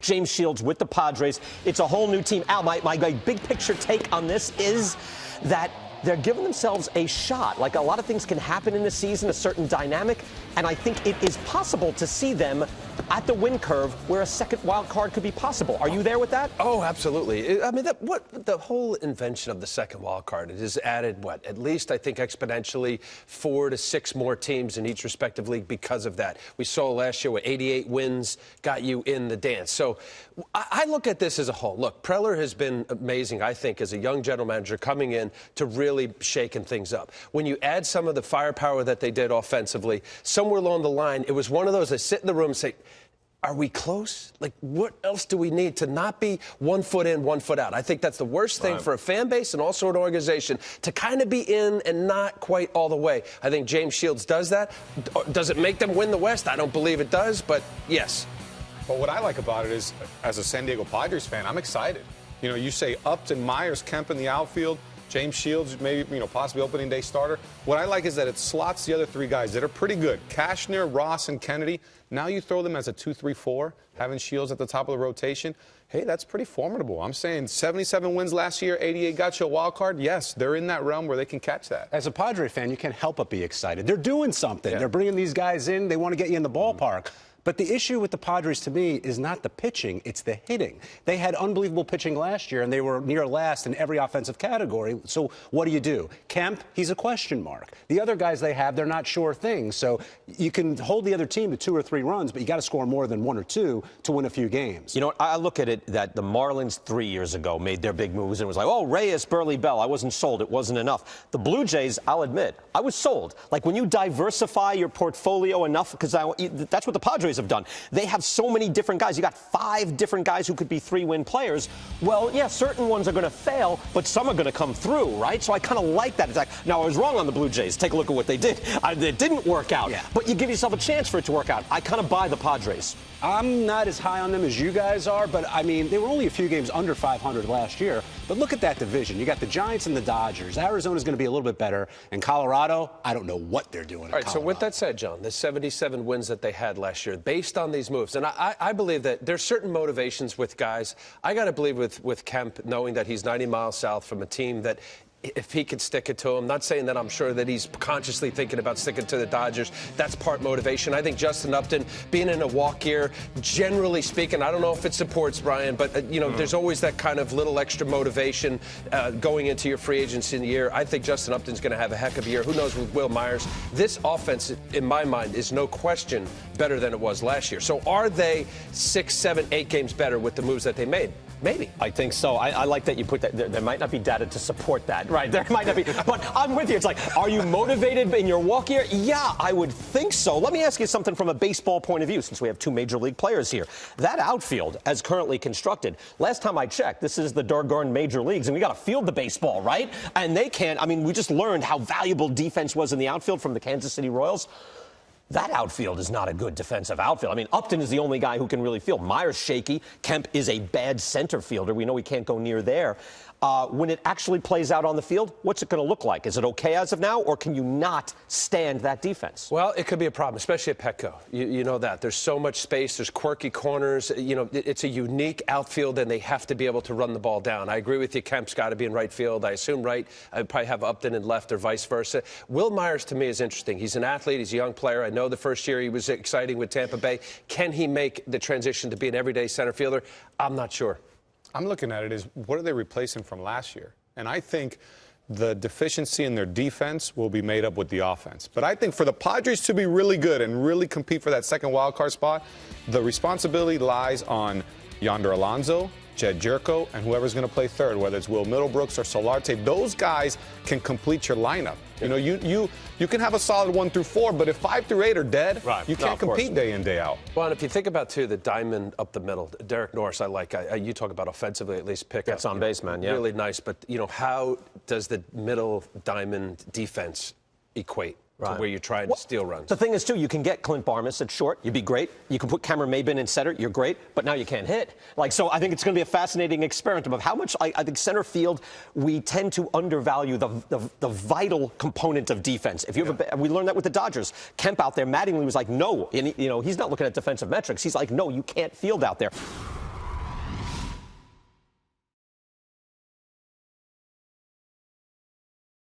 James Shields with the Padres. It's a whole new team. Al, my big picture take on this is that they're giving themselves a shot. Like, a lot of things can happen in the season, a certain dynamic, and I think it is possible to see them at the win curve where a second wild card could be possible. Are you there with that? Oh, absolutely. I mean, the whole invention of the second wild card, it has added, at least, I think, exponentially 4 to 6 more teams in each respective league because of that. We saw last year where 88 wins got you in the dance. So I look at this as a whole. Look, Preller has been amazing, I think, as a young general manager coming in to really shaking things up. When you add some of the firepower that they did offensively, somewhere along the line, it was one of those that sit in the room and say, are we close? Like, what else do we need to not be 1 foot in, 1 foot out? I think that's the worst thing for a fan base and also an organization, to kind of be in and not quite all the way. I think James Shields does that. Does it make them win the West? I don't believe it does, but yes. But what I like about it is, as a San Diego Padres fan, I'm excited. You know, you say Upton, Myers, Kemp in the outfield, James Shields, maybe, possibly opening day starter. What I like is that it slots the other 3 guys that are pretty good. Cashner, Ross, and Kennedy. Now you throw them as a 2-3-4, having Shields at the top of the rotation. Hey, that's pretty formidable. I'm saying 77 wins last year, 88 got you a wild card. Yes, they're in that realm where they can catch that. As a Padre fan, you can't help but be excited. They're doing something. Yeah. They're bringing these guys in. They want to get you in the ballpark. But the issue with the Padres, to me, is not the pitching, it's the hitting. They had unbelievable pitching last year, and they were near last in every offensive category. So what do? Kemp, he's a question mark. The other guys they have, they're not sure things. So you can hold the other team to 2 or 3 runs, but you got to score more than 1 or 2 to win a few games. You know what? I look at it that the Marlins 3 years ago made their big moves, and it was like, oh, Reyes, Burley, Bell. I wasn't sold. It wasn't enough. The Blue Jays, I'll admit, I was sold. Like, when you diversify your portfolio enough, because that's what the Padres have done. They have so many different guys. You got 5 different guys who could be 3-win players. Well, yeah, certain ones are going to fail, but some are going to come through, right? So I kind of like that. Now, I was wrong on the Blue Jays. Take a look at what they did. It didn't work out. Yeah. But you give yourself a chance for it to work out. I kind of buy the Padres. I'm not as high on them as you guys are, but, I mean, they were only a few games under 500 last year. But look at that division. You got the Giants and the Dodgers. Arizona's going to be a little bit better. And Colorado, I don't know what they're doing. All right, so with that said, John, the 77 wins that they had last year, based on these moves, and I believe that there's certain motivations with guys. I got to believe with Kemp, knowing that he's 90 miles south from a team that, if he could stick it to him, not saying that I'm sure that he's consciously thinking about sticking to the Dodgers. That's part motivation. I think Justin Upton being in a walk year, generally speaking, I don't know if it supports Brian, but, there's always that kind of little extra motivation going into your free agency year. I think Justin Upton's going to have a heck of a year. Who knows with Will Myers? This offense, in my mind, is no question better than it was last year. So are they 6, 7, 8 games better with the moves that they made? Maybe. I think so. I like that you put that. There might not be data to support that. Right. There might not be. But I'm with you. It's like, are you motivated in your walk year? Yeah, I would think so. Let me ask you something from a baseball point of view, since we have 2 major league players here. That outfield, as currently constructed, last time I checked, this is the doggone major leagues, and we got to field the baseball, right? And they can't. I mean, we just learned how valuable defense was in the outfield from the Kansas City Royals. That outfield is not a good defensive outfield. I mean, Upton is the only guy who can really field. Myers shaky. Kemp is a bad center fielder. We know he can't go near there. When it actually plays out on the field, what's it going to look like? Is it okay as of now, or can you not stand that defense? Well, it could be a problem, especially at Petco. You know that. There's so much space. There's quirky corners. It's a unique outfield, and they have to be able to run the ball down. I agree with you. Kemp's got to be in right field. I assume right. I'd probably have Upton in left or vice versa. Will Myers, to me, is interesting. He's an athlete. He's a young player. I know the first year he was exciting with Tampa Bay. Can he make the transition to be an everyday center fielder? I'm not sure. I'm looking at it as, what are they replacing from last year? And I think the deficiency in their defense will be made up with the offense. But I think for the Padres to be really good and really compete for that second wild card spot, the responsibility lies on Yonder Alonso, Jed Jerko, and whoever's going to play third, whether it's Will Middlebrooks or Solarte. Those guys can complete your lineup. You can have a solid 1 through 4, but if 5 through 8 are dead, you can't compete day in, day out. Well, and if you think about, too, the diamond up the middle, Derek Norris, I like. You talk about offensively, at least pick That's up. on base, man, yeah. Really nice, but, how does the middle diamond defense equate? to where you're trying to steal runs. The thing is, too, you can get Clint Barmas at short. You'd be great. You can put Cameron Maybin in center. You're great. But now you can't hit. So I think it's going to be a fascinating experiment of how much, I think center field, we tend to undervalue the vital component of defense. If you have we learned that with the Dodgers. Kemp out there, Mattingly was like, no. And, he's not looking at defensive metrics. He's like, no, you can't field out there.